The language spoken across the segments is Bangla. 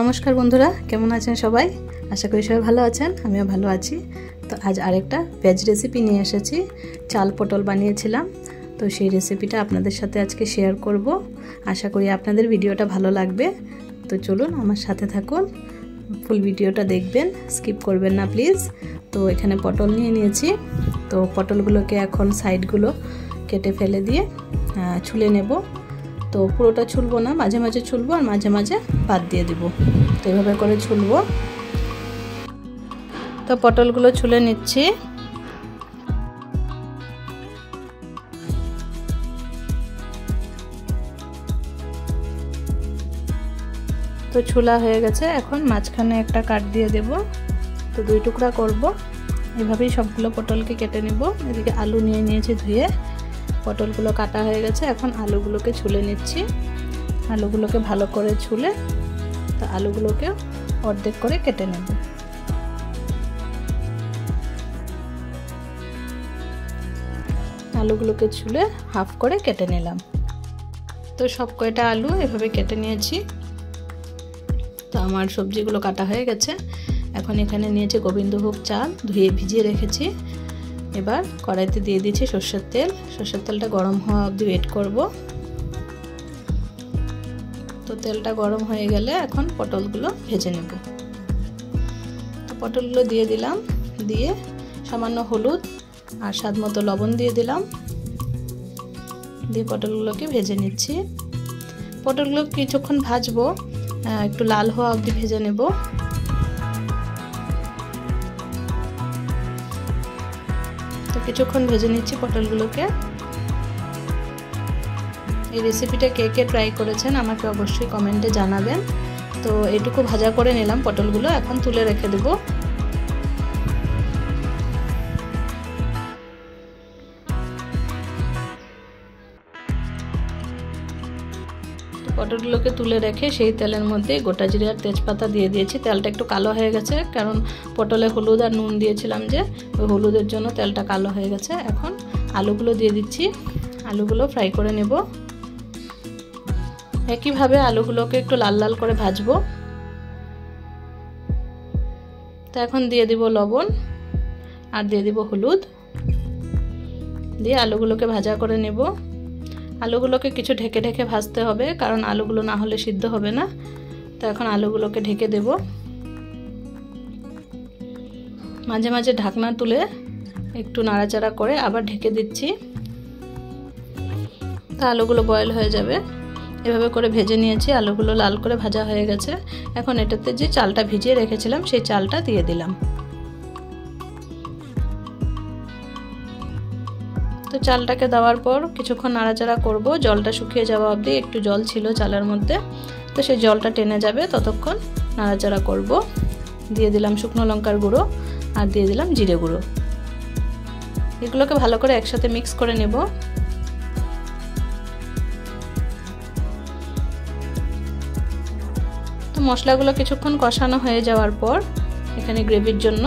নমস্কার বন্ধুরা, কেমন আছেন সবাই? আশা করি সবাই ভালো আছেন, আমিও ভালো আছি। তো আজ আরেকটা ভেজ রেসিপি নিয়ে এসেছি। চাল পটল বানিয়েছিলাম, তো সেই রেসিপিটা আপনাদের সাথে আজকে শেয়ার করব। আশা করি আপনাদের ভিডিওটা ভালো লাগবে। তো চলুন আমার সাথে থাকুন, ফুল ভিডিওটা দেখবেন, স্কিপ করবেন না প্লিজ। তো এখানে পটল নিয়ে নিয়েছি। তো পটলগুলোকে এখন সাইডগুলো কেটে ফেলে দিয়ে ছুলে নেব। তো পুরোটা ছুলবো না, মাঝে মাঝে ছুলবো আর মাঝে মাঝে বাদ দিয়ে দিব। তো এইভাবে করে ছুলবো। তো পটলগুলো ছুলে নিচ্ছি। তো ছুলা হয়ে গেছে, এখন মাঝখানে একটা কাট দিয়ে দেব। তো 2 টুকরা করব। এভাবেই সবগুলো পটলকে কেটে নেব। এদিকে আলু নিয়ে নিয়েছি ধুয়ে, পটলগুলো কাটা হয়ে গেছে। এখন আলুগুলোকে ছুলে নিচ্ছি। আলুগুলোকে ভালো করে ছুলে তো আলুগুলোকে অর্ধেক করে কেটে নেব। আলুগুলোকে ছুলে হাফ করে কেটে নিলাম। তো সব কয়টা আলু এভাবে কেটে নিয়েছি। তো আমার সবজিগুলো কাটা হয়ে গেছে। এখন এখানে নিয়েছি গোবিন্দভোগ চাল, ধুয়ে ভিজিয়ে রেখেছি। এবার কড়াইতে দিয়ে দিচ্ছি সরষের তেল। সরষের তেলটা গরম হওয়া অবধি ওয়েট করব। তো তেলটা গরম হয়ে গেলে এখন পটলগুলো ভেজে নেব। তো পটলগুলো দিয়ে দিলাম, দিয়ে সামান্য হলুদ আর স্বাদ মতো লবণ দিয়ে দিলাম, দিয়ে পটলগুলোকে ভেজে নিচ্ছি। পটলগুলো কিছুক্ষণ ভাজবো, একটু লাল হওয়া অবধি ভেজে নেব। তো কিছুক্ষণ ভেজে নিচ্ছি পটলগুলোকে। এই রেসিপিটা কে কে ট্রাই করেছেন আমাকে অবশ্যই কমেন্টে জানাবেন। তো এটুকু ভাজা করে নিলাম পটলগুলো, এখন তুলে রেখে দেব। পটলগুলোকে তুলে রেখে সেই তেলের মধ্যে গোটা জিরে আর তেজপাতা দিয়ে দিয়েছি। তেলটা একটু কালো হয়ে গেছে, কারণ পটলে হলুদ আর নুন দিয়েছিলাম, যে ওই হলুদের জন্য তেলটা কালো হয়ে গেছে। এখন আলুগুলো দিয়ে দিচ্ছি, আলুগুলো ফ্রাই করে নেব। একইভাবে আলুগুলোকে একটু লাল লাল করে ভাজবো। তো এখন দিয়ে দিব লবণ আর দিয়ে দিব হলুদ, দিয়ে আলুগুলোকে ভাজা করে নেব। আলুগুলোকে কিছু ঢেকে ঢেকে ভাজতে হবে, কারণ আলুগুলো না হলে সিদ্ধ হবে না। তো এখন আলুগুলোকে ঢেকে দেব। মাঝে মাঝে ঢাকনা তুলে একটু নাড়াচাড়া করে আবার ঢেকে দিচ্ছি। তো আলুগুলো বয়েল হয়ে যাবে। এভাবে করে ভেজে নিয়েছি, আলুগুলো লাল করে ভাজা হয়ে গেছে। এখন এটাতে যে চালটা ভিজিয়ে রেখেছিলাম সেই চালটা দিয়ে দিলাম। তো চালটাকে দেওয়ার পর কিছুক্ষণ নাড়াচাড়া করব, জলটা শুকিয়ে যাওয়া অবধি। একটু জল ছিল চালের মধ্যে, তো সেই জলটা টেনে যাবে, ততক্ষণ নাড়াচাড়া করব। দিয়ে দিলাম শুকনো লঙ্কার গুঁড়ো আর দিয়ে দিলাম জিরে গুঁড়ো। এগুলোকে ভালো করে একসাথে মিক্স করে নেব। তো মশলাগুলো কিছুক্ষণ কষানো হয়ে যাওয়ার পর এখানে গ্রেভির জন্য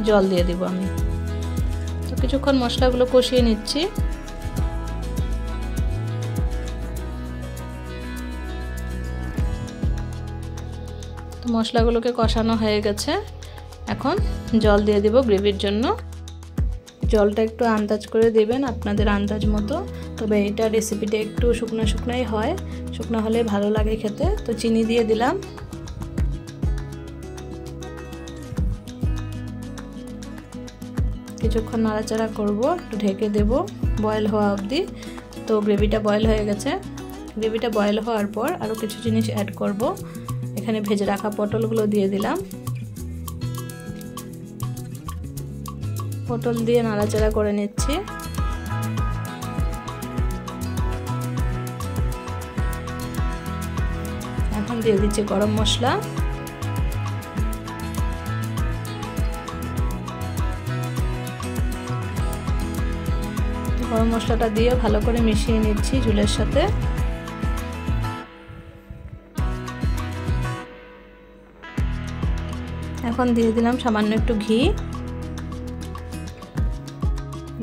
জল দিয়ে দিব আমি। তো কিছুক্ষণ মশলাগুলো কষিয়ে নিচ্ছি। তো মশলাগুলোকে কষানো হয়ে গেছে, এখন জল দিয়ে দিব গ্রেভির জন্য। জলটা একটু আন্দাজ করে দেবেন, আপনাদের আন্দাজ মতো। তবে এটা রেসিপিটা একটু শুকনো শুকনোই হয়, শুকনো হলে ভালো লাগে খেতে। তো চিনি দিয়ে দিলাম। কিছুক্ষণ নাড়াচাড়া করব, একটু ঢেকে দেব বয়েল হওয়া অবধি। তো গ্রেভিটা বয়েল হয়ে গেছে। গ্রেভিটা বয়েল হওয়ার পর আরও কিছু জিনিস অ্যাড করব। এখানে ভেজে রাখা পটলগুলো দিয়ে দিলাম। পটল দিয়ে নাড়াচাড়া করে নিচ্ছি। এখন দিয়ে দিচ্ছি গরম মশলা। গরম মশলাটা দিয়ে ভালো করে মিশিয়ে নিচ্ছি ঝোলের সাথে। এখন দিয়ে দিলাম সামান্য একটু ঘি।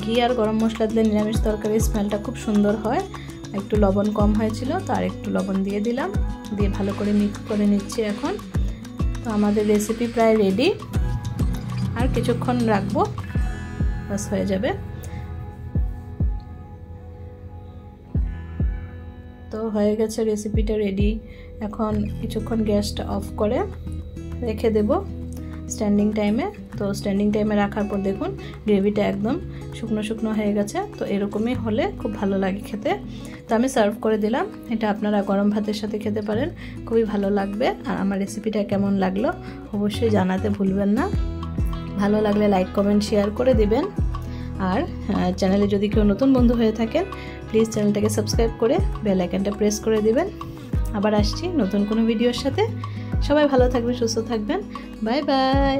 ঘি আর গরম মশলা দিলে নিরামিষ তরকারির স্মেলটা খুব সুন্দর হয়। একটু লবণ কম হয়েছিল, তো আর একটু লবণ দিয়ে দিলাম। দিয়ে ভালো করে মিক্স করে নিচ্ছি এখন। তো আমাদের রেসিপি প্রায় রেডি, আর কিছুক্ষণ রাখবো, বাস হয়ে যাবে। তো হয়ে গেছে রেসিপিটা রেডি। এখন কিছুক্ষণ গ্যাসটা অফ করে রেখে দেব স্ট্যান্ডিং টাইমে। তো স্ট্যান্ডিং টাইমে রাখার পর দেখুন গ্রেভিটা একদম শুকনো শুকনো হয়ে গেছে। তো এরকমই হলে খুব ভালো লাগে খেতে। তো আমি সার্ভ করে দিলাম। এটা আপনারা গরম ভাতের সাথে খেতে পারেন, খুবই ভালো লাগবে। আর আমার রেসিপিটা কেমন লাগলো অবশ্যই জানাতে ভুলবেন না। ভালো লাগলে লাইক কমেন্ট শেয়ার করে দিবেন। আর চ্যানেলে যদি কেউ নতুন বন্ধু হয়ে থাকেন প্লিজ চ্যানেলটাকে সাবস্ক্রাইব করে বেল আইকনটা প্রেস করে দিবেন। আবার আসছি নতুন কোনো ভিডিওর সাথে। সবাই ভালো থাকবেন, সুস্থ থাকবেন। Bye bye.